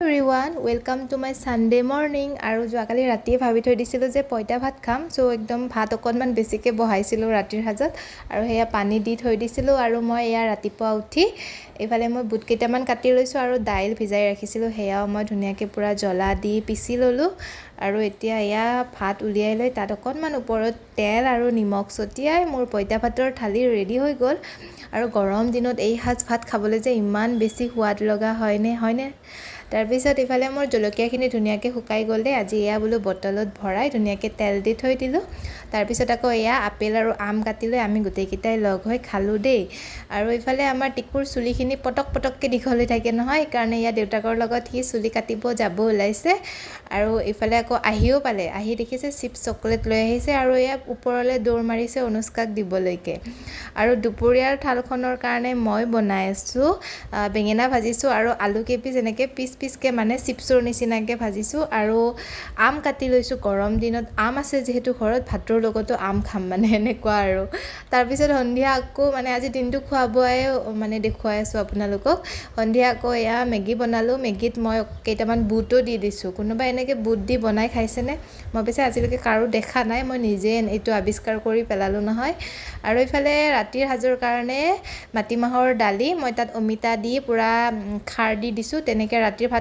Everyone welcome to my Sunday morning. আৰু যোৱাকালি ৰাতিয়ে ভাবি থৈ দিছিলোঁ যে পঁইতা ভাত খাম, চ' একদম ভাত অকণমান বেছিকৈ বহাইছিলোঁ ৰাতিৰ সাজত আৰু সেয়া পানী দি থৈ দিছিলোঁ। আৰু মই এয়া ৰাতিপুৱা উঠি এইফালে মই বুট কেইটামান কাটি লৈছোঁ আৰু দাইল ভিজাই ৰাখিছিলোঁ, সেয়াও মই ধুনীয়াকৈ পূৰা জ্বলা দি পিচি ল'লোঁ। আৰু এতিয়া এয়া ভাত উলিয়াই লৈ তাত অকণমান ওপৰত তেল আৰু নিমখ ছটিয়াই মোৰ পঁইতা ভাতৰ থালি ৰেডি হৈ গ'ল। আৰু গৰম দিনত এই সাজ ভাত খাবলৈ যে ইমান বেছি সোৱাদ লগা হয়নে। তাৰপিছত ইফালে মোৰ জলকীয়াখিনি ধুনীয়াকৈ শুকাই গ'লে আজি এয়া বোলো বটলত ভৰাই ধুনীয়াকৈ তেল দি থৈ দিলোঁ। তাৰপিছত আকৌ এয়া আপেল আৰু আম কাটি লৈ আমি গোটেইকেইটাই লগ হৈ খালোঁ দেই। আৰু ইফালে আমাৰ টিকুৰ চুলিখিনি পটককৈ দীঘল হৈ থাকে নহয়, সেইকাৰণে এয়া দেউতাকৰ লগত সি চুলি কাটিব যাব ওলাইছে। আৰু ইফালে আকৌ আহিও পালে, আহি দেখিছে চিপছ চকলেট লৈ আহিছে আৰু এয়া ওপৰলৈ দৌৰ মাৰিছে অনুষ্কাক দিবলৈকে। আৰু দুপৰীয়াৰ থালখনৰ কাৰণে মই বনাই আছোঁ বেঙেনা ভাজিছোঁ আৰু আলু কেইপিচ এনেকৈ পিচকৈ মানে চিপছৰ নিচিনাকৈ ভাজিছোঁ। আৰু আম কাটি লৈছোঁ, গৰম দিনত আম আছে যিহেতু ঘৰত, ভাতৰ লগতো আম খাম মানে এনেকুৱা আৰু। তাৰপিছত সন্ধিয়া আকৌ মানে আজি দিনটো খোৱা বোৱাই মানে দেখুৱাই আছোঁ আপোনালোকক। সন্ধিয়া আকৌ এয়া মেগী বনালোঁ, মেগীত মই কেইটামান বুটো দি দিছোঁ। কোনোবাই এনেকৈ বুট দি বনাই খাইছেনে? মই পিছে আজিলৈকে কাৰো দেখা নাই, মই নিজে এইটো আৱিষ্কাৰ কৰি পেলালোঁ নহয়। আৰু ইফালে ৰাতিৰ সাজৰ কাৰণে মাটিমাহৰ দালি, মই তাত অমিতা দি পূৰা খাৰ দি দিছোঁ, তেনেকৈ ৰাতিৰ